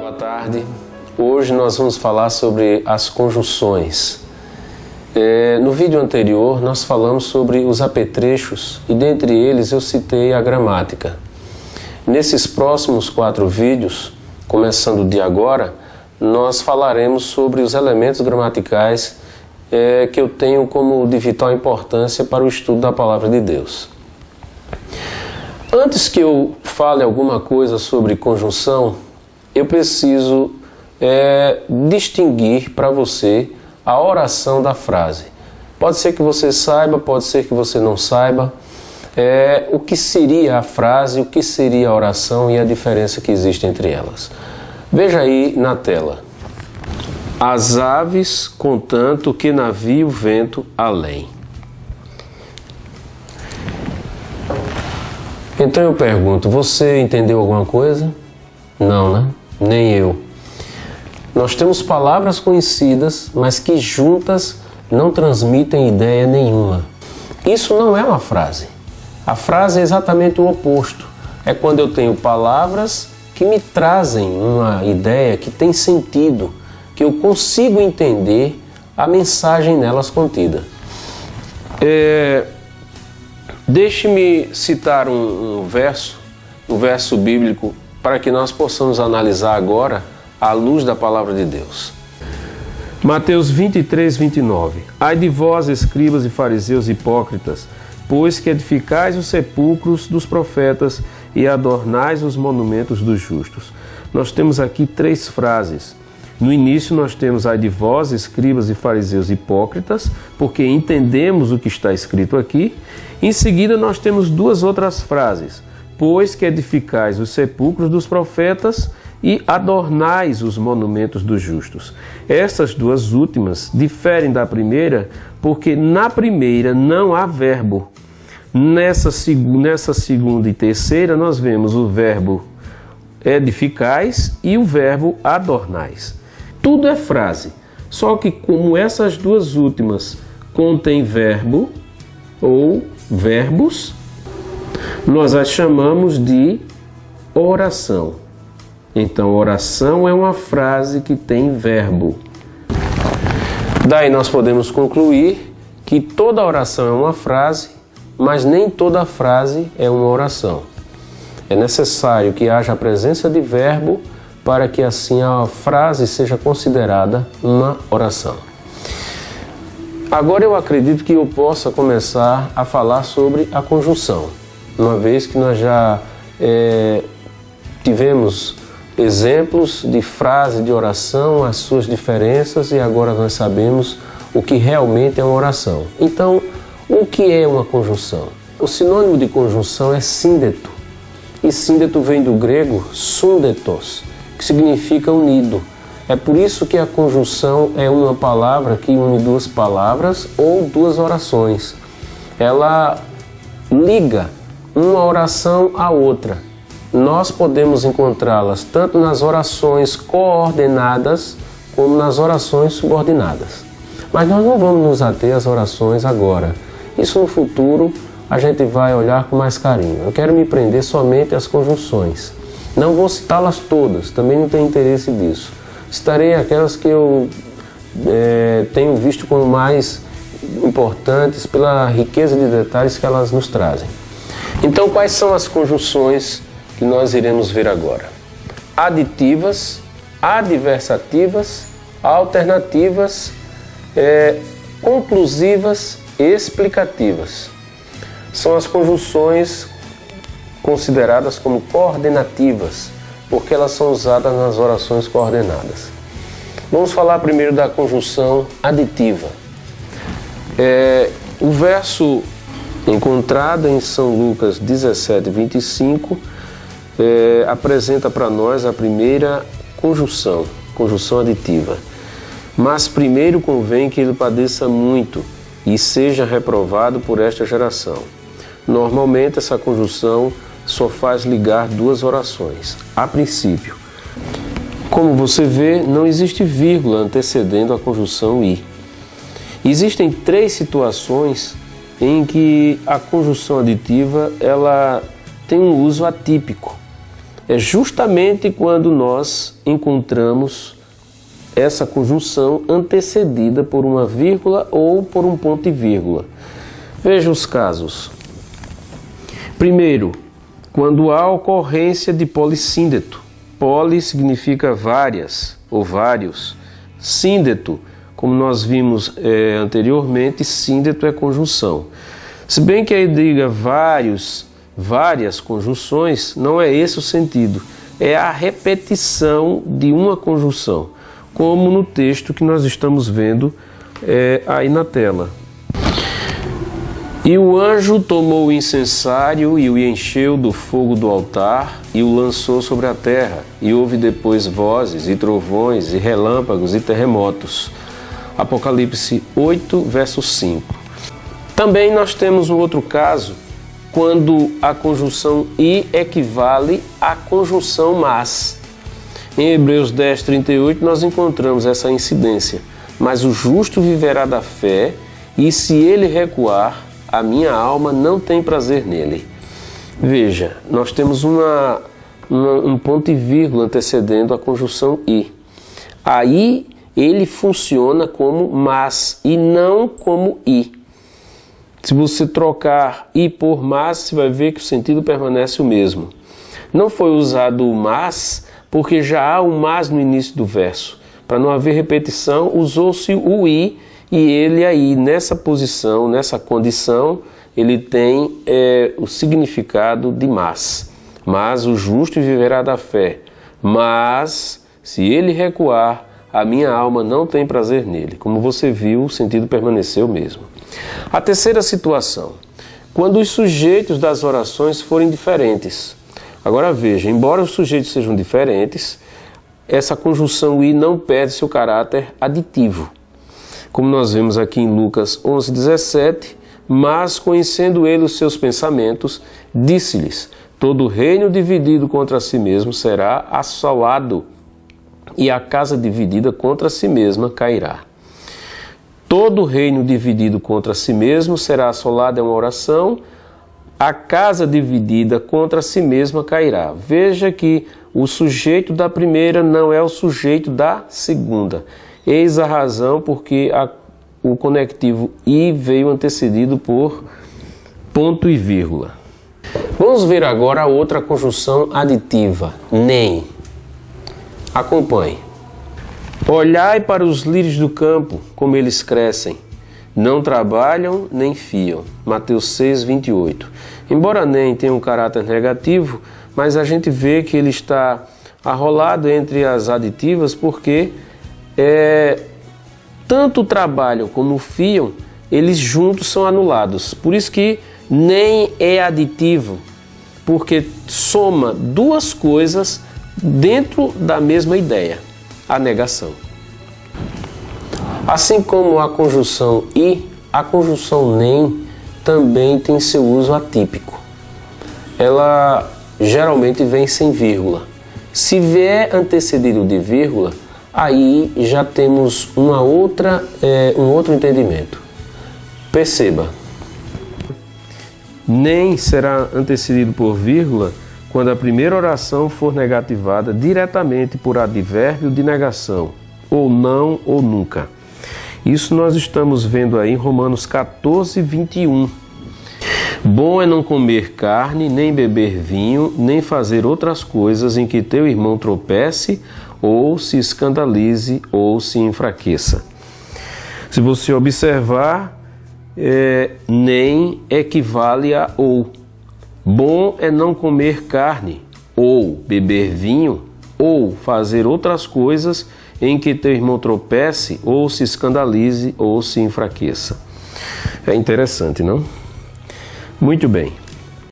Boa tarde. Hoje nós vamos falar sobre as conjunções. No vídeo anterior nós falamos sobre os apetrechos e dentre eles eu citei a gramática. Nesses próximos 4 vídeos, começando de agora, nós falaremos sobre os elementos gramaticais que eu tenho como de vital importância para o estudo da Palavra de Deus. Antes que eu fale alguma coisa sobre conjunção, eu preciso distinguir para você a oração da frase. Pode ser que você saiba, pode ser que você não saiba o que seria a frase, o que seria a oração e a diferença que existe entre elas. Veja aí na tela. As aves, contanto que navie o vento além. Então eu pergunto, você entendeu alguma coisa? Não, né? Nem eu. Nós temos palavras conhecidas, mas que juntas não transmitem ideia nenhuma. Isso não é uma frase. A frase é exatamente o oposto. É quando eu tenho palavras que me trazem uma ideia que tem sentido, que eu consigo entender a mensagem nelas contida. Deixe-me citar um verso bíblico para que nós possamos analisar agora à luz da Palavra de Deus. Mateus 23, 29. Ai de vós, escribas e fariseus hipócritas, pois que edificais os sepulcros dos profetas e adornais os monumentos dos justos. Nós temos aqui 3 frases. No início nós temos ai de vós, escribas e fariseus hipócritas, porque entendemos o que está escrito aqui. Em seguida nós temos 2 outras frases. Pois que edificais os sepulcros dos profetas e adornais os monumentos dos justos. Essas 2 últimas diferem da primeira, porque na primeira não há verbo. Nessa segunda e terceira nós vemos o verbo edificais e o verbo adornais. Tudo é frase, só que como essas 2 últimas contêm verbo ou verbos, nós as chamamos de oração. Então, oração é uma frase que tem verbo. Daí nós podemos concluir que toda oração é uma frase, mas nem toda frase é uma oração. É necessário que haja a presença de verbo para que assim a frase seja considerada uma oração. Agora eu acredito que eu possa começar a falar sobre a conjunção, uma vez que nós já tivemos exemplos de frase de oração, as suas diferenças, e agora nós sabemos o que realmente é uma oração. Então, o que é uma conjunção? O sinônimo de conjunção é síndeto, e síndeto vem do grego sundetos, que significa unido. É por isso que a conjunção é uma palavra que une 2 palavras ou 2 orações. Ela liga uma oração à outra. Nós podemos encontrá-las tanto nas orações coordenadas como nas orações subordinadas. Mas nós não vamos nos ater às orações agora. Isso no futuro a gente vai olhar com mais carinho. Eu quero me prender somente às conjunções. Não vou citá-las todas, também não tenho interesse nisso. Citarei aquelas que eu tenho visto como mais importantes pela riqueza de detalhes que elas nos trazem. Então, quais são as conjunções que nós iremos ver agora? Aditivas, adversativas, alternativas, conclusivas e explicativas. São as conjunções consideradas como coordenativas, porque elas são usadas nas orações coordenadas. Vamos falar primeiro da conjunção aditiva. O verso encontrado em São Lucas 17, 25, apresenta para nós a primeira conjunção aditiva. Mas primeiro convém que ele padeça muito e seja reprovado por esta geração. Normalmente essa conjunção só faz ligar 2 orações, a princípio. Como você vê, não existe vírgula antecedendo a conjunção e. Existem 3 situações em que a conjunção aditiva ela tem um uso atípico. é justamente quando nós encontramos essa conjunção antecedida por uma vírgula ou por um ponto e vírgula. Veja os casos. Primeiro, quando há ocorrência de polissíndeto. Poli significa várias ou vários. Síndeto, como nós vimos anteriormente, síndeto é conjunção. Se bem que aí diga várias conjunções, não é esse o sentido. É a repetição de uma conjunção, como no texto que nós estamos vendo aí na tela. E o anjo tomou o incensário e o encheu do fogo do altar e o lançou sobre a terra. E houve depois vozes e trovões e relâmpagos e terremotos. Apocalipse 8, verso 5. Também nós temos um outro caso, quando a conjunção e equivale à conjunção mas. Em Hebreus 10, 38 nós encontramos essa incidência. Mas o justo viverá da fé, e se ele recuar, a minha alma não tem prazer nele. Veja, nós temos um ponto e vírgula antecedendo a conjunção e. Aí ele funciona como mas e não como e. Se você trocar e por mas, você vai ver que o sentido permanece o mesmo. Não foi usado o mas porque já há o mas no início do verso. Para não haver repetição, usou-se o i. E ele aí, nessa posição, nessa condição, ele tem o significado de mas. Mas o justo viverá da fé. Mas, se ele recuar, a minha alma não tem prazer nele. Como você viu, o sentido permaneceu mesmo. A terceira situação, quando os sujeitos das orações forem diferentes. Agora veja, embora os sujeitos sejam diferentes, essa conjunção i não perde seu caráter aditivo. Como nós vemos aqui em Lucas 11, 17, mas conhecendo ele os seus pensamentos, disse-lhes, todo reino dividido contra si mesmo será assolado, e a casa dividida contra si mesma cairá. Todo reino dividido contra si mesmo será assolado, é uma oração, a casa dividida contra si mesma cairá. Veja que o sujeito da primeira não é o sujeito da segunda. Eis a razão porque o conectivo i veio antecedido por ponto e vírgula. Vamos ver agora a outra conjunção aditiva, nem. Acompanhe. Olhai para os lírios do campo, como eles crescem. Não trabalham nem fiam. Mateus 6, 28. Embora nem tenha um caráter negativo, mas a gente vê que ele está arrolado entre as aditivas porque tanto trabalham como fiam, eles juntos são anulados. Por isso que nem é aditivo, porque soma duas coisas dentro da mesma ideia, a negação. Assim como a conjunção e, a conjunção nem também tem seu uso atípico. Ela geralmente vem sem vírgula. Se vier antecedido de vírgula, aí já temos um outro entendimento. Perceba, nem será antecedido por vírgula quando a primeira oração for negativada diretamente por advérbio de negação, ou não ou nunca. Isso nós estamos vendo aí em Romanos 14, 21. Bom é não comer carne, nem beber vinho, nem fazer outras coisas em que teu irmão tropece, ou se escandalize, ou se enfraqueça. Se você observar, nem equivale a ou. Bom é não comer carne, ou beber vinho, ou fazer outras coisas em que teu irmão tropece, ou se escandalize, ou se enfraqueça. É interessante, não? Muito bem.